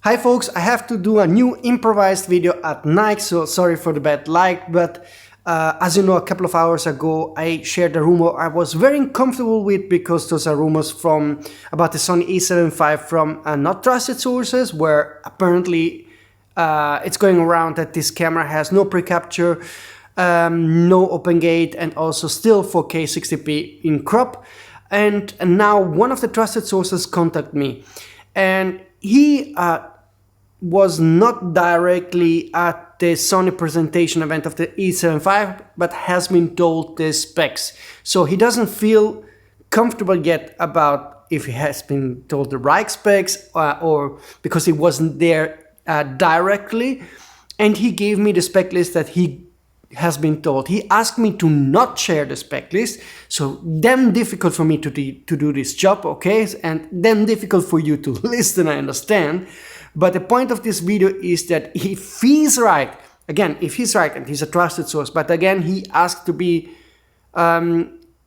Hi folks, I have to do a new improvised video at night, so sorry for the bad light, but as you know, a couple of hours ago I shared a rumor I was very uncomfortable with because those are rumors about the Sony A7V from not trusted sources, where apparently it's going around that this camera has no pre-capture, no open gate, and also still 4K 60p in crop. And now one of the trusted sources contacted me, and he was not directly at the Sony presentation event of the A7V, but has been told the specs. So he doesn't feel comfortable yet about if he has been told the right specs or because he wasn't there directly. And he gave me the spec list that he has been told. He asked me to not share the spec list, so damn difficult for me to do this job, okay? And damn difficult for you to listen, I understand. But the point of this video is that if he's right, again, if he's right and he's a trusted source, but again, he asked to be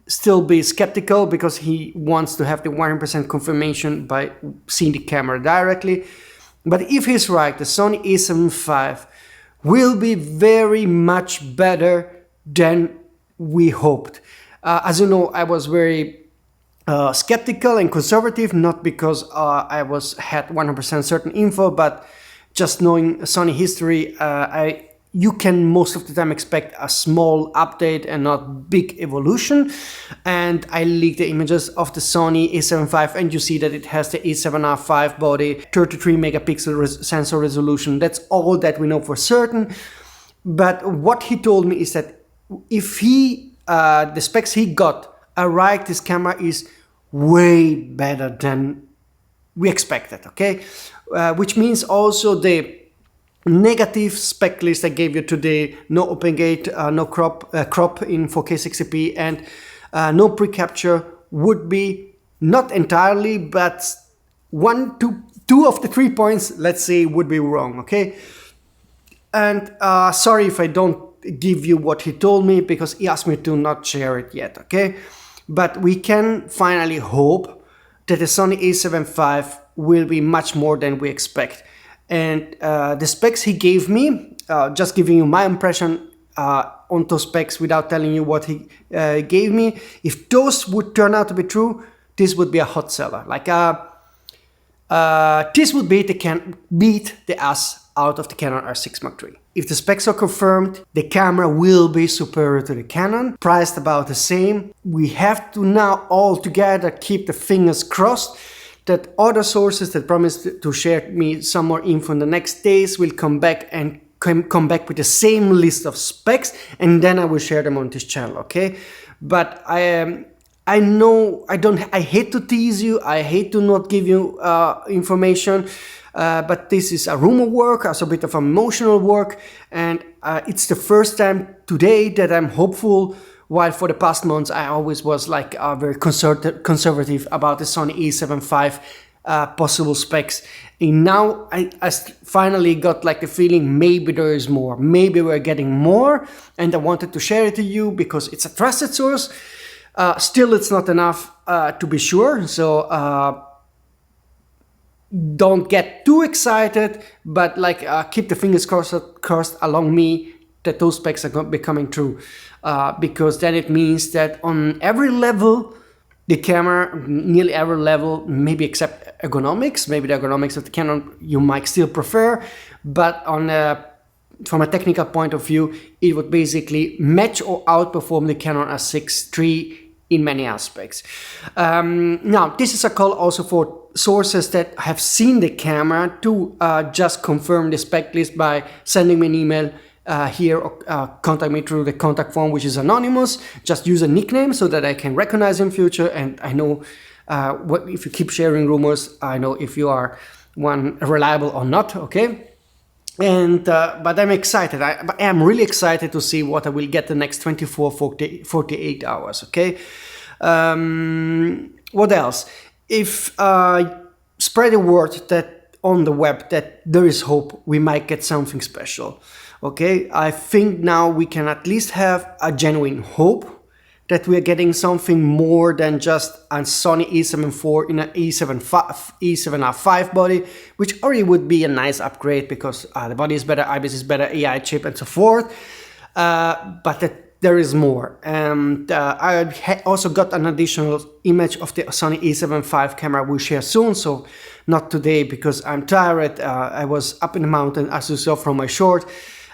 still be skeptical because he wants to have the 100% confirmation by seeing the camera directly. But if he's right, the Sony A7V will be very much better than we hoped. As you know, I was very skeptical and conservative, not because I had 100% certain info, but just knowing Sony history, you can most of the time expect a small update and not big evolution. And I leaked the images of the Sony A7V, and you see that it has the A7R5 body, 33 megapixel sensor resolution. That's all that we know for certain. But what he told me is that if the specs he got are right, this camera is way better than we expected, okay? Which means also the negative spec list I gave you today, no open gate, no crop in 4K 60p, and no pre-capture, would be not entirely, but two of the 3 points, let's say, would be wrong, okay? And sorry if I don't give you what he told me, because he asked me to not share it yet, okay? But we can finally hope that the Sony A7V will be much more than we expect. And the specs he gave me, just giving you my impression on those specs without telling you what he gave me, if those would turn out to be true, this would be a hot seller. Like this would beat the ass out of the Canon R6 Mark III. If the specs are confirmed, the camera will be superior to the Canon, priced about the same. We have to now all together keep the fingers crossed that other sources that promised to share me some more info in the next days will come back and come back with the same list of specs, and then I will share them on this channel, okay? But I know I hate to tease you, I hate to not give you information, but this is a rumor work, also a bit of emotional work, and it's the first time today that I'm hopeful, while for the past months I always was like very conservative about the Sony A7V possible specs. And now I finally got like the feeling maybe there is more, maybe we're getting more, and I wanted to share it to you because it's a trusted source. Still, it's not enough to be sure, so don't get too excited, but like keep the fingers crossed along me that those specs are becoming true, because then it means that on every level, the camera, nearly every level, maybe except ergonomics, maybe the ergonomics of the Canon you might still prefer, but from a technical point of view, it would basically match or outperform the Canon R6 III in many aspects. Now, this is a call also for sources that have seen the camera to just confirm the spec list by sending me an email here, or contact me through the contact form, which is anonymous. Just use a nickname so that I can recognize in future, and I know if you keep sharing rumors, I know if you are one reliable or not, okay? And but I'm excited. I am really excited to see what I will get the next 48 hours, okay? What else? If spread the word that on the web that there is hope, we might get something special, okay? I think now we can at least have a genuine hope that we're getting something more than just a Sony A7 IV in an A7V body, which already would be a nice upgrade because the body is better, IBIS is better, AI chip and so forth. But there is more. And I also got an additional image of the Sony A7V camera we'll share soon, so not today because I'm tired. I was up in the mountain, as you saw from my short.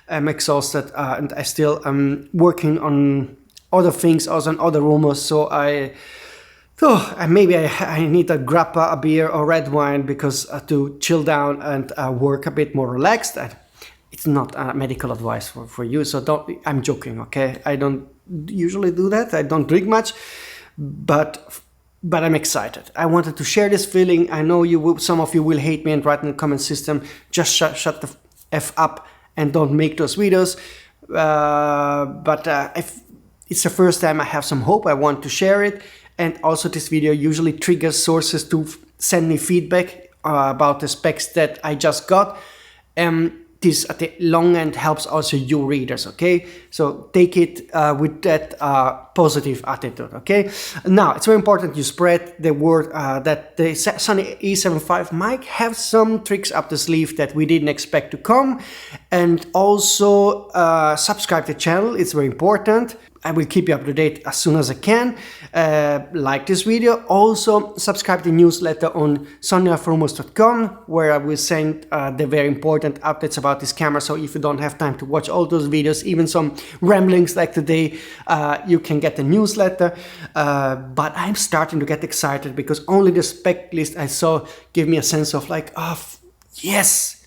I'm exhausted and I still am working on other things, also on other rumors, so maybe I need to grab a beer or red wine because to chill down and work a bit more relaxed. It's not medical advice for you, so I'm joking, okay? I don't usually do that. I don't drink much, but I'm excited. I wanted to share this feeling. I know some of you will hate me and write in the comment system, just shut the F up and don't make those videos. If it's the first time I have some hope, I want to share it. And also this video usually triggers sources to send me feedback about the specs that I just got. This at the long end helps also you readers, okay? So take it with that positive attitude, okay? Now, it's very important you spread the word that the Sony A7V might have some tricks up the sleeve that we didn't expect to come. And also subscribe to the channel, it's very important. I will keep you up to date as soon as I can. Like this video. Also subscribe to the newsletter on sonyalpha.com, where I will send the very important updates about this camera. So if you don't have time to watch all those videos, even some ramblings like today, you can get the newsletter. But I'm starting to get excited because only the spec list I saw gave me a sense of like, oh, yes.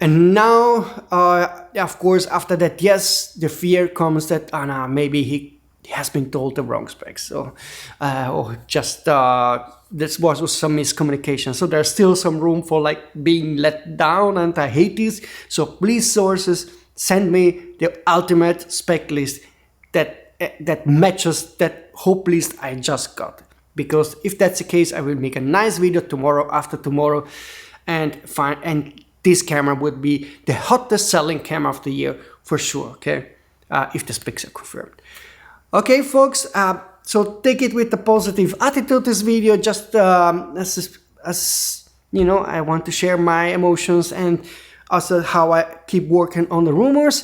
And now, of course, after that, yes, the fear comes that, oh no, maybe he has been told the wrong specs. So, this was some miscommunication. So there's still some room for like being let down, and I hate this. So please, sources, send me the ultimate spec list that matches that hope list I just got. Because if that's the case, I will make a nice video tomorrow, after tomorrow, and this camera would be the hottest selling camera of the year for sure, okay? If the specs are confirmed. Okay, folks, so take it with a positive attitude, this video, just as you know, I want to share my emotions and also how I keep working on the rumors.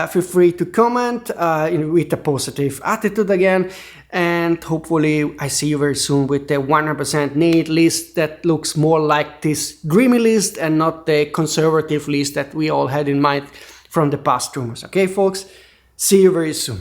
Feel free to comment with a positive attitude again. And hopefully I see you very soon with the 100% need list that looks more like this dreamy list and not the conservative list that we all had in mind from the past rumors. Okay, folks? See you very soon.